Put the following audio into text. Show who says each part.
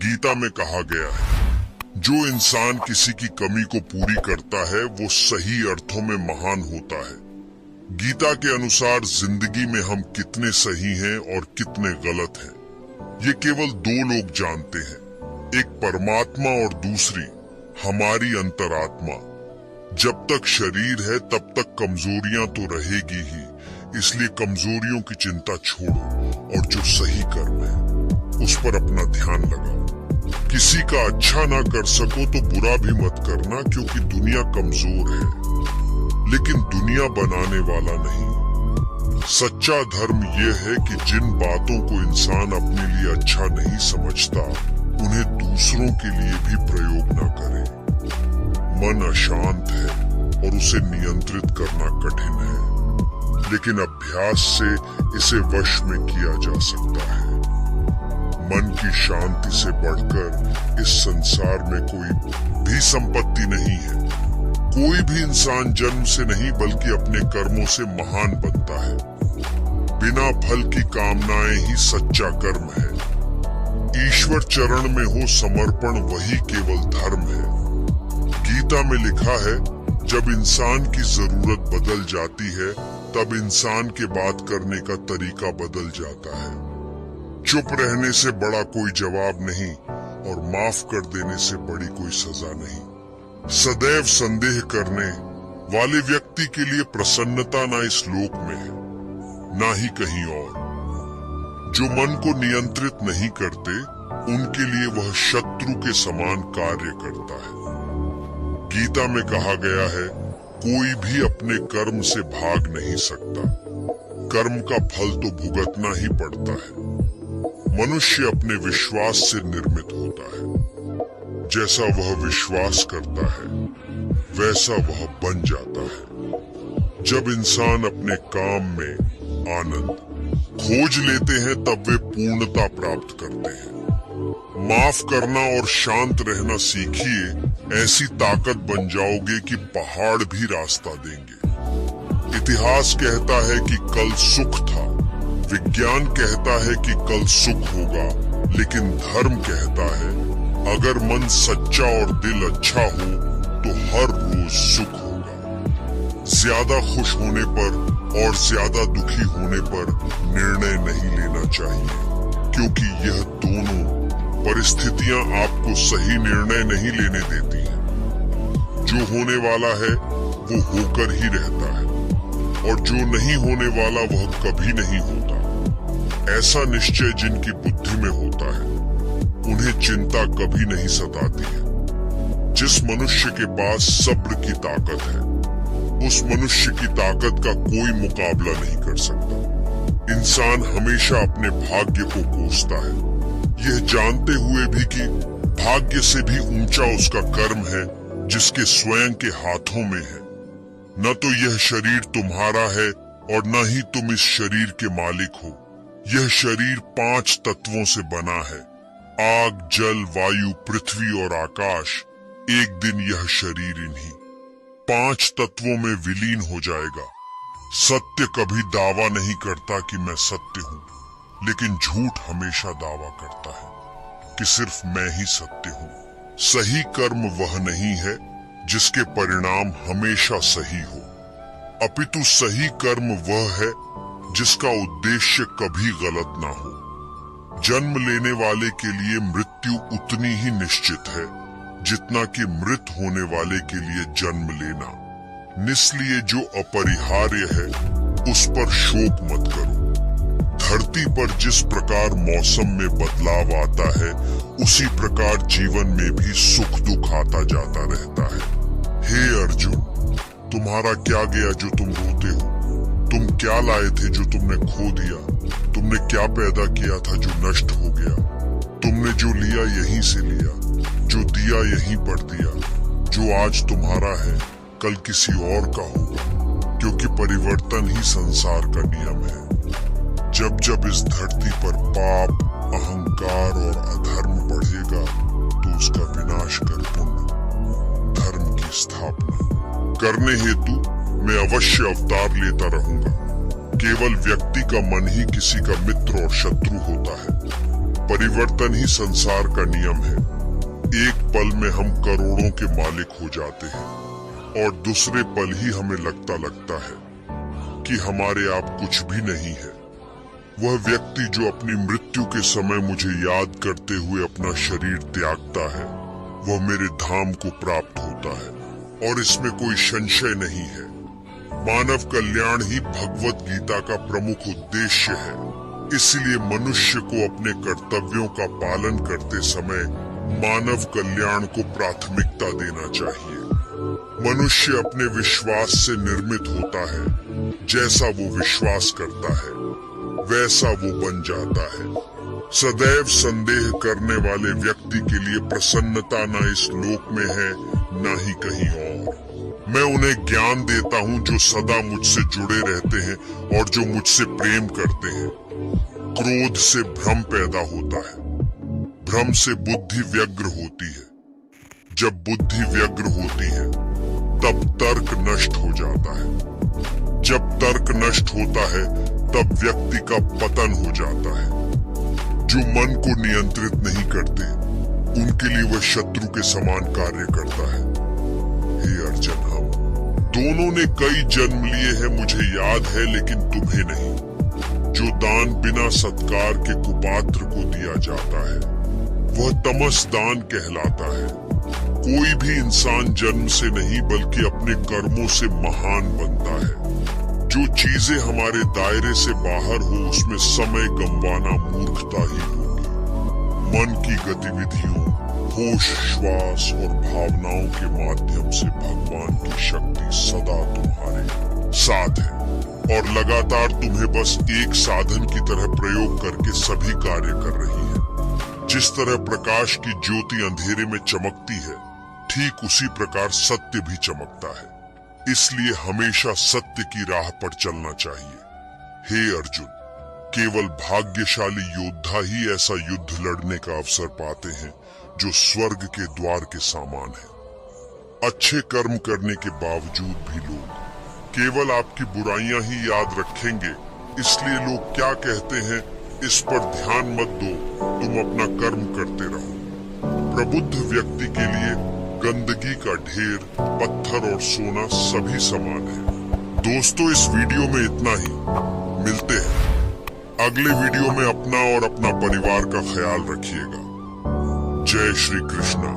Speaker 1: गीता में कहा गया है, जो इंसान किसी की कमी को पूरी करता है वो सही अर्थों में महान होता है। गीता के अनुसार जिंदगी में हम कितने सही हैं और कितने गलत हैं, ये केवल दो लोग जानते हैं, एक परमात्मा और दूसरी हमारी अंतरात्मा। जब तक शरीर है तब तक कमजोरियां तो रहेगी ही, इसलिए कमजोरियों की चिंता छोड़ो और जो सही कर्म है उस पर अपना ध्यान लगाओ। किसी का अच्छा ना कर सको तो बुरा भी मत करना, क्योंकि दुनिया कमजोर है, लेकिन दुनिया बनाने वाला नहीं। सच्चा धर्म यह है कि जिन बातों को इंसान अपने लिए अच्छा नहीं समझता उन्हें दूसरों के लिए भी प्रयोग ना करे। मन अशांत है और उसे नियंत्रित करना कठिन है, लेकिन अभ्यास से इसे वश में किया जा सकता है। मन की शांति से बढ़कर इस संसार में कोई भी संपत्ति नहीं है। कोई भी इंसान जन्म से नहीं बल्कि अपने कर्मों से महान बनता है। बिना फल की कामनाएं ही सच्चा कर्म है। ईश्वर चरण में हो समर्पण वही केवल धर्म है। गीता में लिखा है, जब इंसान की जरूरत बदल जाती है तब इंसान के बात करने का तरीका बदल जाता है। चुप रहने से बड़ा कोई जवाब नहीं और माफ कर देने से बड़ी कोई सजा नहीं। सदैव संदेह करने वाले व्यक्ति के लिए प्रसन्नता ना इस लोक में है, ना ही कहीं और। जो मन को नियंत्रित नहीं करते उनके लिए वह शत्रु के समान कार्य करता है। गीता में कहा गया है, कोई भी अपने कर्म से भाग नहीं सकता। कर्म का फल तो भुगतना ही पड़ता है। मनुष्य अपने विश्वास से निर्मित होता है। जैसा वह विश्वास करता है वैसा वह बन जाता है। जब इंसान अपने काम में आनंद खोज लेते हैं तब वे पूर्णता प्राप्त करते हैं। माफ करना और शांत रहना सीखिए, ऐसी ताकत बन जाओगे कि पहाड़ भी रास्ता देंगे। इतिहास कहता है कि कल सुख था, विज्ञान कहता है कि कल सुख होगा, लेकिन धर्म कहता है अगर मन सच्चा और दिल अच्छा हो तो हर रोज सुख होगा। ज्यादा खुश होने पर और ज्यादा दुखी होने पर निर्णय नहीं लेना चाहिए, क्योंकि यह दोनों परिस्थितियां आपको सही निर्णय नहीं लेने देती हैं। जो होने वाला है वो होकर ही रहता है, और जो नहीं होने वाला वह कभी नहीं होता। ऐसा निश्चय जिनकी बुद्धि में होता है उन्हें चिंता कभी नहीं सताती है। जिस मनुष्य के पास सब्र की ताकत है उस मनुष्य की ताकत का कोई मुकाबला नहीं कर सकता। इंसान हमेशा अपने भाग्य को कोसता है, यह जानते हुए भी कि भाग्य से भी ऊंचा उसका कर्म है जिसके स्वयं के हाथों में है। न तो यह शरीर तुम्हारा है और न ही तुम इस शरीर के मालिक हो। यह शरीर 5 तत्वों से बना है, आग, जल, वायु, पृथ्वी और आकाश। एक दिन यह शरीर इन्हीं 5 तत्वों में विलीन हो जाएगा। सत्य कभी दावा नहीं करता कि मैं सत्य हूँ, लेकिन झूठ हमेशा दावा करता है कि सिर्फ मैं ही सत्य हूँ। सही कर्म वह नहीं है जिसके परिणाम हमेशा सही हो, अपितु सही कर्म वह है जिसका उद्देश्य कभी गलत ना हो। जन्म लेने वाले के लिए मृत्यु उतनी ही निश्चित है जितना कि मृत होने वाले के लिए जन्म लेना। इसलिए जो अपरिहार्य है उस पर शोक मत करो। धरती पर जिस प्रकार मौसम में बदलाव आता है उसी प्रकार जीवन में भी सुख दुख आता जाता रहता है। हे अर्जुन, तुम्हारा क्या गया जो तुम रोते हो? तुम क्या लाए थे जो तुमने खो दिया? तुमने क्या पैदा किया था जो नष्ट हो गया? तुमने जो लिया यहीं से लिया, जो दिया यहीं पर दिया। जो आज तुम्हारा है कल किसी और का होगा, क्योंकि परिवर्तन ही संसार का नियम है। जब जब इस धरती पर पाप, अहंकार और अधर्म बढ़ेगा तो उसका विनाश कर पुण्य, धर्म की स्थापना करने हेतु मैं अवश्य अवतार लेता रहूंगा। केवल व्यक्ति का मन ही किसी का मित्र और शत्रु होता है। परिवर्तन ही संसार का नियम है। एक पल में हम करोड़ों के मालिक हो जाते हैं और दूसरे पल ही हमें लगता है कि हमारे आप कुछ भी नहीं है। वह व्यक्ति जो अपनी मृत्यु के समय मुझे याद करते हुए अपना शरीर त्यागता है, वह मेरे धाम को प्राप्त होता है और इसमें कोई संशय नहीं है। मानव कल्याण ही भगवत गीता का प्रमुख उद्देश्य है। इसलिए मनुष्य को अपने कर्तव्यों का पालन करते समय मानव कल्याण को प्राथमिकता देना चाहिए। मनुष्य अपने विश्वास से निर्मित होता है। जैसा वो विश्वास करता है वैसा वो बन जाता है। सदैव संदेह करने वाले व्यक्ति के लिए प्रसन्नता न इस लोक में है न ही कहीं और। मैं उन्हें ज्ञान देता हूँ जो सदा मुझसे जुड़े रहते हैं और जो मुझसे प्रेम करते हैं। क्रोध से भ्रम पैदा होता है, भ्रम से बुद्धि व्यग्र होती है। जब बुद्धि व्यग्र होती है तब तर्क नष्ट हो जाता है। जब तर्क नष्ट होता है तब व्यक्ति का पतन हो जाता है। जो मन को नियंत्रित नहीं करते उनके लिए वह शत्रु के समान कार्य करता है। हे अर्जुन, हम दोनों ने कई जन्म लिए हैं, मुझे याद है, लेकिन तुम्हें नहीं। जो दान बिना सत्कार के कुपात्र को दिया जाता है वह तमस दान कहलाता है। कोई भी इंसान जन्म से नहीं बल्कि अपने कर्मों से महान बनता है। जो चीजें हमारे दायरे से बाहर हो उसमें समय गंवाना मूर्खता ही होगी। मन की गतिविधियों, होश, श्वास और भावनाओं के माध्यम से भगवान की शक्ति सदा तुम्हारे साथ है और लगातार तुम्हें बस एक साधन की तरह प्रयोग करके सभी कार्य कर रही है। जिस तरह प्रकाश की ज्योति अंधेरे में चमकती है, ठीक उसी प्रकार सत्य भी चमकता है। इसलिए हमेशा सत्य की राह पर चलना चाहिए। हे अर्जुन, केवल भाग्यशाली योद्धा ही ऐसा युद्ध लड़ने का अवसर पाते हैं जो स्वर्ग के द्वार के समान है। अच्छे कर्म करने के बावजूद भी लोग केवल आपकी बुराइयां ही याद रखेंगे। इसलिए लोग क्या कहते हैं इस पर ध्यान मत दो, तुम अपना कर्म करते रहो। प्रबुद्ध व्यक्ति के लिए गंदगी का ढेर, पत्थर और सोना सभी समान है। दोस्तों, इस वीडियो में इतना ही। मिलते हैं अगले वीडियो में। अपना और अपना परिवार का ख्याल रखिएगा। जय श्री कृष्ण।